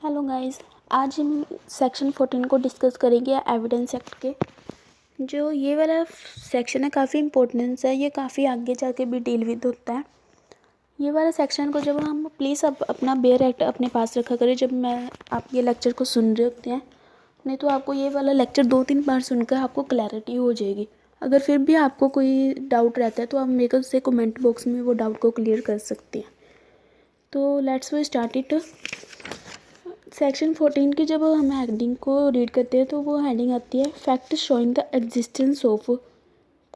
Hello guys, आज हम section 14 को डिस्कस करेंगे एविडेंस एक्ट के। जो ये वाला सेक्शन है काफ़ी इम्पोर्टेंस है, ये काफ़ी आगे जाके भी डील विद होता है। ये वाला सेक्शन को जब हम प्लीज़ अब अपना बेयर एक्ट अपने पास रखा करें जब मैं आप ये लेक्चर को सुन रहे होते हैं, नहीं तो आपको ये वाला लेक्चर 2-3 बार सुनकर आपको क्लैरिटी हो जाएगी। अगर फिर भी आपको कोई डाउट रहता है तो आप मेरे को उससे कमेंट बॉक्स में वो डाउट को क्लियर कर सकते हैं। तो let's we start it. Section 14 की जब हम हेडिंग को रीड करते हैं तो वो हेडिंग आती है fact showing the existence of.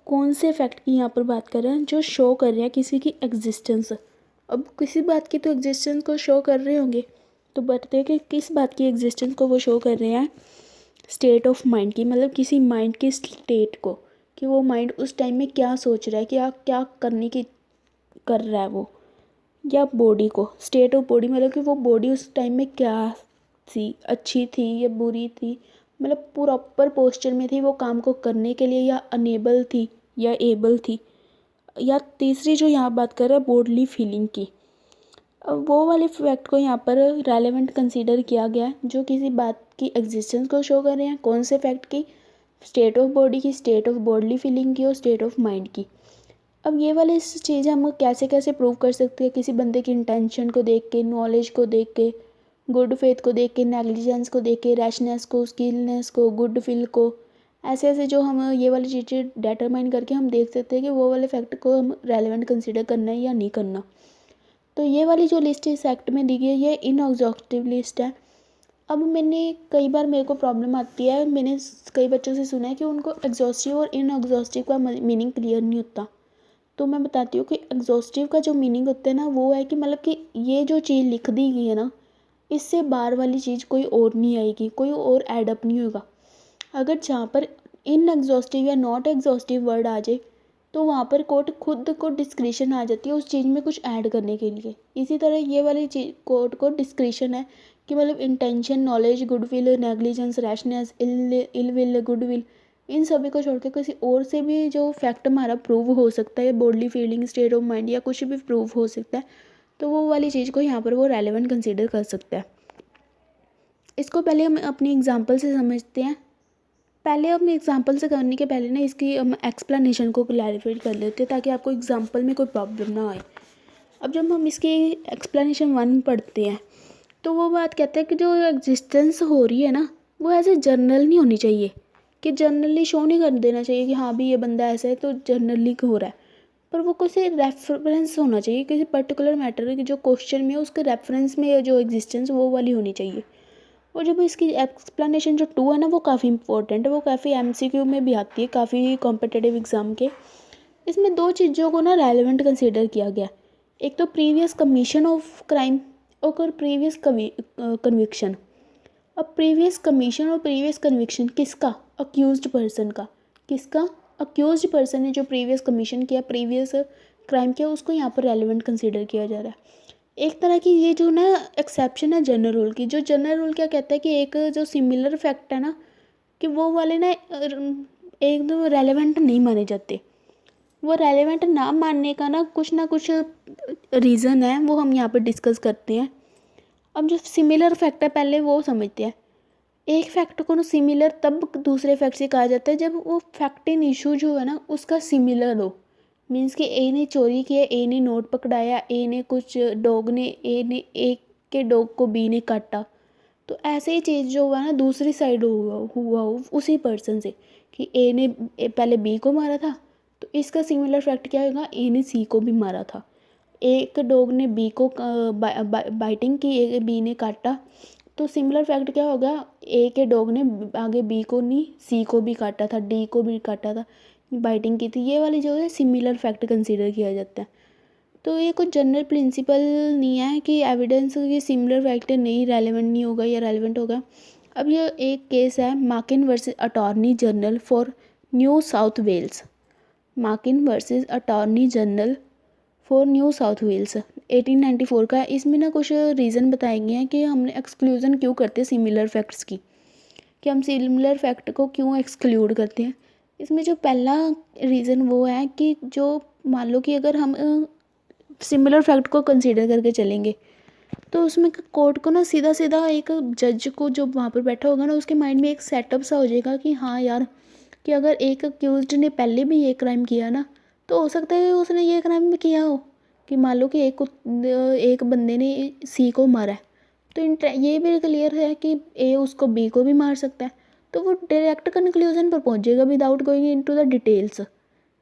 कौन से फैक्ट की यहाँ पर बात कर रहे हैं? जो शो कर रहे हैं किसी की एग्जिस्टेंस। अब किसी बात की तो एग्जिस्टेंस को शो कर रहे होंगे, तो बताते हैं कि किस बात की एग्जिस्टेंस को वो शो कर रहे हैं। स्टेट ऑफ माइंड की, मतलब किसी माइंड की स्टेट को, कि वो माइंड उस टाइम में क्या सोच रहा है, क्या क्या करने की कर रहा है वो, या बॉडी को। स्टेट ऑफ बॉडी मतलब कि वो बॉडी उस टाइम में क्या थी, अच्छी थी या बुरी थी, मतलब प्रॉपर पोस्चर में थी वो काम को करने के लिए, या अनेबल थी या एबल थी। या तीसरी जो यहाँ बात कर रहे हैं बॉडली फीलिंग की, अब वो वाले फैक्ट को यहाँ पर रेलेवेंट कंसीडर किया गया जो किसी बात की एग्जिस्टेंस को शो कर रहे हैं। कौन से फैक्ट की? स्टेट ऑफ बॉडी की, स्टेट ऑफ बॉडली फीलिंग की और स्टेट ऑफ माइंड की। अब ये वाली चीज़ हम कैसे कैसे प्रूव कर सकते हैं? किसी बंदे की इंटेंशन को देख के, नॉलेज को देख के, गुड फेथ को देख के, नेग्लिजेंस को देख के, रैशनेस को, स्किलनेस को, गुड फील को, ऐसे ऐसे जो हम ये वाली चीज़ें डेटरमाइन करके हम देख सकते हैं कि वो वाले फैक्ट को हम रेलेवेंट कंसीडर करना है या नहीं करना। तो ये वाली जो लिस्ट इस एक्ट में दी गई है ये इनएग्जॉस्टिव लिस्ट है। अब मैंने कई बार मेरे को प्रॉब्लम आती है, मैंने कई बच्चों से सुना है कि उनको एग्जॉस्टिव और इनएग्जॉस्टिव का मीनिंग क्लियर नहीं होता। तो मैं बताती हूँ कि एग्जॉस्टिव का जो मीनिंग होता है ना वो है कि मतलब कि ये जो चीज़ लिख दी गई है ना, इससे बाहर वाली चीज़ कोई और नहीं आएगी, कोई और एडअप नहीं होगा। अगर जहाँ पर इन एग्जॉस्टिव या नॉट एग्जॉस्टिव वर्ड आ जाए तो वहाँ पर कोर्ट खुद को डिस्क्रिशन आ जाती है उस चीज़ में कुछ ऐड करने के लिए। इसी तरह ये वाली चीज कोर्ट को डिस्क्रिशन है कि मतलब intention, knowledge, goodwill, negligence, rashness, ill will, goodwill, इन सभी को छोड़ के किसी और से भी जो फैक्ट हमारा प्रूव हो सकता है, bodily feeling, state of mind या कुछ भी प्रूव हो सकता है, तो वो वाली चीज़ को यहाँ पर वो रेलेवेंट कंसीडर कर सकता है। इसको पहले हम अपनी एग्जांपल से समझते हैं। पहले अपने एग्जांपल से करने के पहले ना इसकी हम एक्सप्लेनेशन को क्लैरिफाई कर लेते हैं ताकि आपको एग्जांपल में कोई प्रॉब्लम ना आए। अब जब हम इसकी एक्सप्लेनेशन 1 पढ़ते हैं तो वो बात कहते हैं कि जो एग्जिस्टेंस हो रही है ना वो ऐसे जर्नल नहीं होनी चाहिए, कि जर्नली शो नहीं कर देना चाहिए कि हाँ भी ये बंदा ऐसा है तो जर्नली हो रहा है, पर वो किसी रेफरेंस होना चाहिए, किसी पर्टिकुलर मैटर की जो क्वेश्चन में है उसके रेफरेंस में जो एग्जिस्टेंस वो वाली होनी चाहिए। और जब इसकी एक्सप्लेनेशन जो 2 है ना वो काफ़ी इंपॉर्टेंट है, वो काफ़ी एमसीक्यू में भी आती है, काफ़ी कॉम्पिटिटिव एग्जाम के। इसमें 2 चीज़ों को ना रेलेवेंट कंसीडर किया गया। एक तो प्रीवियस कमीशन ऑफ क्राइम और प्रीवियस कन्विक्शन। अब प्रीवियस कमीशन और प्रीवियस कन्विक्शन किसका? अक्यूज्ड पर्सन का। किसका? अक्यूज्ड पर्सन ने जो प्रीवियस कमीशन किया, प्रीवियस क्राइम किया, उसको यहाँ पर रेलेवेंट कंसीडर किया जा रहा है। एक तरह की ये जो ना एक्सेप्शन है जनरल रूल की। जो जनरल रूल क्या कहता है कि एक जो सिमिलर फैक्ट है ना कि वो वाले ना एकदम रेलेवेंट नहीं माने जाते। वो रेलेवेंट ना मानने का ना कुछ रीज़न है, वो हम यहाँ पर डिस्कस करते हैं। अब जो सिमिलर फैक्ट है पहले वो समझते हैं। एक फैक्ट को ना सिमिलर तब दूसरे फैक्ट से कहा जाता है जब वो फैक्ट इन इशू जो है ना उसका सिमिलर हो। मीन्स कि ए ने चोरी किया, ए ने नोट पकड़ाया, ए ने कुछ डॉग ने ए के डॉग को बी ने काटा, तो ऐसे ही चीज़ जो हुआ ना दूसरी साइड हुआ हो उसी पर्सन से, कि ए ने पहले बी को मारा था, तो इसका सिमिलर फैक्ट क्या होगा? ए ने सी को भी मारा था। एक डॉग ने बी को बाइटिंग की, ए बी ने काटा, तो सिमिलर फैक्ट क्या होगा? ए के डॉग ने आगे बी को नहीं सी को भी काटा था, डी को भी काटा था, बाइटिंग की थी। ये वाली जो है सिमिलर फैक्ट कंसीडर किया जाता है। तो ये कुछ जनरल प्रिंसिपल नहीं है कि एविडेंस की सिमिलर फैक्ट नहीं रेलेवेंट नहीं होगा या रेलेवेंट होगा। अब ये एक केस है Markin versus attorney general for New South Wales. Markin versus attorney general for New South Wales 1894 का। इसमें ना कुछ रीज़न बताएंगे हैं कि हमने एक्सक्लूज़न क्यों करते हैं सिमिलर फैक्ट्स की, कि हम सिमिलर फैक्ट को क्यों एक्सक्लूड करते हैं। इसमें जो पहला रीज़न वो है कि जो मान लो कि अगर हम सिमिलर फैक्ट को कंसीडर करके चलेंगे तो उसमें कोर्ट को ना सीधा सीधा एक जज को जो वहाँ पर बैठा होगा ना, उसके माइंड में एक सेटअप सा हो जाएगा कि हाँ यार, कि अगर एक अक्यूज्ड ने पहले भी ये क्राइम किया ना, तो हो सकता है उसने ये क्राइम भी किया हो। कि मान लो कि एक बंदे ने सी को मारा है, तो ये भी क्लियर है कि ए उसको बी को भी मार सकता है। तो वो डायरेक्ट कंक्लूजन पर पहुंच जाएगा without going into the details.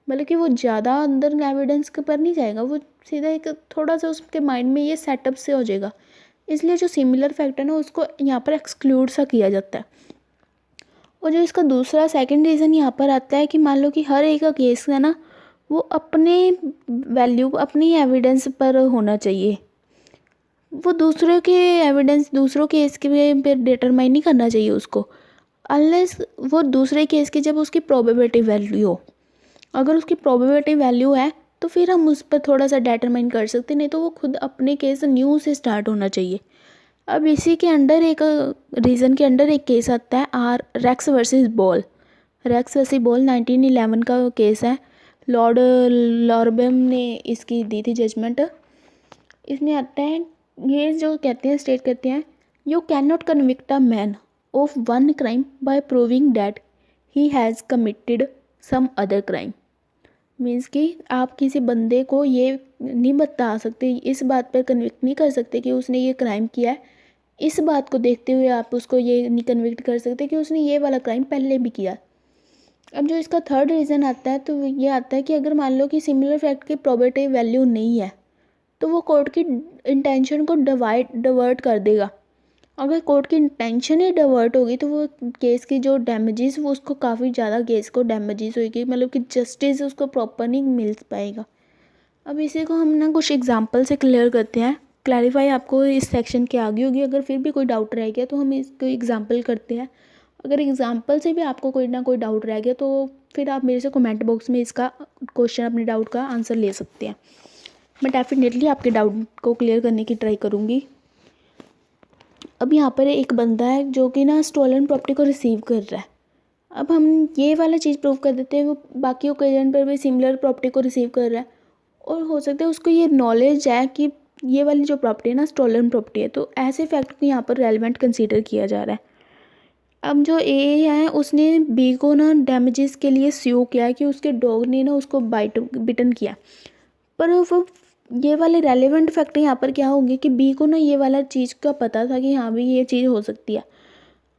मतलब कि वो ज़्यादा अंदर एविडेंस के पर नहीं जाएगा, वो सीधा एक थोड़ा सा उसके माइंड में ये सेटअप से हो जाएगा। इसलिए जो सिमिलर फैक्ट है ना, उसको यहाँ पर एक्सक्लूड सा किया जाता है। और जो इसका दूसरा सेकंड रीज़न यहाँ पर आता है कि मान लो कि हर एक का केस है ना, वो अपने वैल्यू, अपनी एविडेंस पर होना चाहिए। वो दूसरों के एविडेंस, दूसरों केस के पे डिटरमाइन नहीं करना चाहिए उसको, अनलेस वो दूसरे केस की जब उसकी प्रोबेबिलिटी वैल्यू हो। अगर उसकी प्रोबेबिलिटी वैल्यू है तो फिर हम उस पर थोड़ा सा डिटरमाइन कर सकते, नहीं तो वो खुद अपने केस न्यू से स्टार्ट होना चाहिए। अब इसी के अंडर एक रीज़न के अंडर एक केस आता है Rex versus Ball. Rex versus Ball 1911 का केस है। लॉर्ड लॉर्बेम ने इसकी दी थी जजमेंट। इसमें आता है, ये जो कहते हैं, स्टेट करते हैं, you can not convict a man of one crime by proving that he has committed some other crime. Means कि आप किसी बंदे को ये नहीं बता सकते, इस बात पर कन्विक्ट नहीं कर सकते कि उसने ये क्राइम किया है। इस बात को देखते हुए आप उसको ये नहीं कन्विक्ट कर सकते कि उसने ये वाला क्राइम पहले भी किया। अब जो इसका थर्ड रीज़न आता है, तो ये आता है कि अगर मान लो कि सिमिलर फैक्ट की प्रोबेबिलिटी वैल्यू नहीं है, तो वो कोर्ट की इंटेंशन को डिवर्ट कर देगा। अगर कोर्ट की इंटेंशन ही डिवर्ट होगी तो वो केस की जो डैमेजेस, वो उसको काफ़ी ज़्यादा केस को डैमेजेस होगी, मतलब कि जस्टिस उसको प्रॉपर नहीं मिल पाएगा। अब इसी को हम ना कुछ एग्जांपल से क्लियर करते हैं। क्लैरिफाई आपको इस सेक्शन के आगे होगी। अगर फिर भी कोई डाउट रह गया तो हम इसको एग्जांपल करते हैं। अगर एग्जांपल से भी आपको कोई ना कोई डाउट रह गया तो फिर आप मेरे से कमेंट बॉक्स में इसका क्वेश्चन, अपने डाउट का आंसर ले सकते हैं। मैं डेफिनेटली आपके डाउट को क्लियर करने की ट्राई करूँगी। अब यहाँ पर एक बंदा है जो कि ना स्टोलन प्रॉपर्टी को रिसीव कर रहा है। अब हम ये वाला चीज़ प्रूव कर देते हैं, वो बाकी ओकेजन पर भी सिमिलर प्रॉपर्टी को रिसीव कर रहा है, और हो सकता है उसको ये नॉलेज है कि ये वाली जो प्रॉपर्टी है ना स्टोलन प्रॉपर्टी है, तो ऐसे फैक्ट को यहाँ पर रेलिवेंट कंसीडर किया जा रहा है। अब जो ए है उसने बी को ना डैमेजेस के लिए स्यू किया कि उसके डॉग ने ना उसको बिटन किया, पर वो ये वाले रेलिवेंट फैक्ट यहाँ पर क्या होंगे कि बी को ना ये वाला चीज़ का पता था कि हाँ भी ये चीज़ हो सकती है।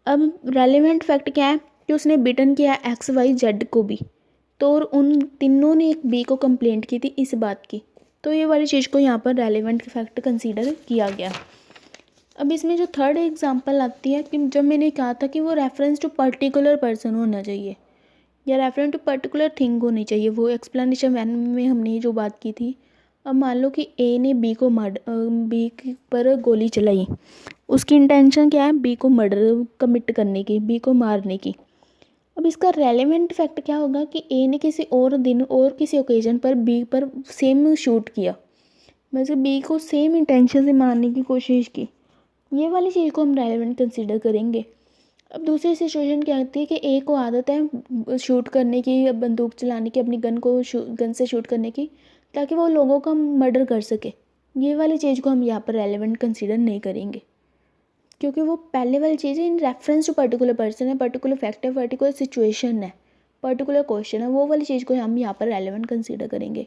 अब रेलिवेंट फैक्ट क्या है कि उसने बिटन किया एक्स वाई जेड को भी, तो और उन तीनों ने एक बी को कंप्लेंट की थी इस बात की, तो ये वाली चीज़ को यहाँ पर रेलिवेंट फैक्ट कंसीडर किया गया। अब इसमें जो थर्ड एग्जांपल आती है कि जब मैंने कहा था कि वो रेफरेंस टू पर्टिकुलर पर्सन होना चाहिए या रेफरेंस टू पर्टिकुलर थिंग होनी चाहिए, वो एक्सप्लेनेशन वन में हमने जो बात की थी। अब मान लो कि ए ने बी पर गोली चलाई, उसकी इंटेंशन क्या है, बी को मर्डर कमिट करने की, बी को मारने की। अब इसका रेलेवेंट फैक्ट क्या होगा कि ए ने किसी और दिन और किसी ओकेजन पर बी पर सेम शूट किया, मतलब बी को सेम इंटेंशन से मारने की कोशिश की। ये वाली चीज़ को हम रेलेवेंट कंसीडर करेंगे। अब दूसरी सिचुएशन क्या आती है कि ए को आदत है शूट करने की, बंदूक चलाने की, अपनी गन से शूट करने की, ताकि वो लोगों का मर्डर कर सके। ये वाली चीज़ को हम यहाँ पर रेलेवेंट कंसीडर नहीं करेंगे, क्योंकि वो पहले वाली चीज़ है in reference to particular person है, पर्टिकुलर फैक्ट है, पर्टिकुलर सिचुएशन है, पर्टिकुलर क्वेश्चन है, वो वाली चीज़ को हम यहाँ पर रेलेवेंट कंसीडर करेंगे।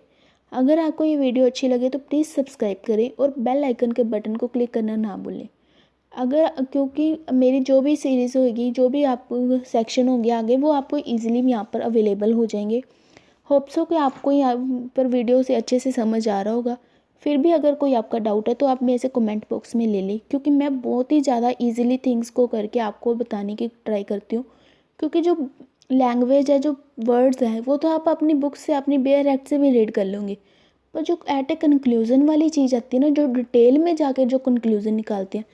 अगर आपको ये वीडियो अच्छी लगे तो प्लीज़ सब्सक्राइब करें और बेल आइकन के बटन को क्लिक करना ना भूलें। क्योंकि मेरी जो भी सीरीज़ होगी, जो भी आप सेक्शन होंगे आगे, वो आपको ईजिली यहाँ पर अवेलेबल हो जाएंगे। होप सो कि आपको यहाँ पर वीडियो से अच्छे से समझ आ रहा होगा। फिर भी अगर कोई आपका डाउट है तो आप मेरे से कमेंट बॉक्स में ले लें, क्योंकि मैं बहुत ही ज़्यादा इजीली थिंग्स को करके आपको बताने की ट्राई करती हूँ। क्योंकि जो लैंग्वेज है, जो वर्ड्स हैं, वो तो आप अपनी बुक से, अपनी बेयर एक्ट से भी रीड कर लोगे, पर जो एट ए कंक्लूज़न वाली चीज़ आती है ना, जो डिटेल में जाके जो कंक्लूज़न निकालते हैं,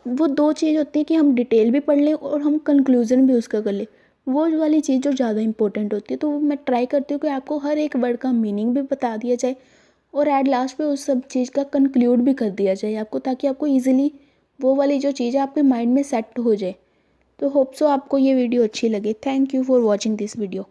वो दो चीज़ होती है कि हम डिटेल भी पढ़ लें और हम कंक्लूज़न भी उसका कर लें। वो वाली चीज़ जो ज़्यादा इंपॉर्टेंट होती है, तो मैं ट्राई करती हूँ कि आपको हर एक वर्ड का मीनिंग भी बता दिया जाए और एट लास्ट पे उस सब चीज़ का कंक्लूड भी कर दिया जाए आपको, ताकि आपको ईजिली वो वाली जो चीज़ है आपके माइंड में सेट हो जाए। तो होप सो आपको ये वीडियो अच्छी लगे। Thank you for watching this video.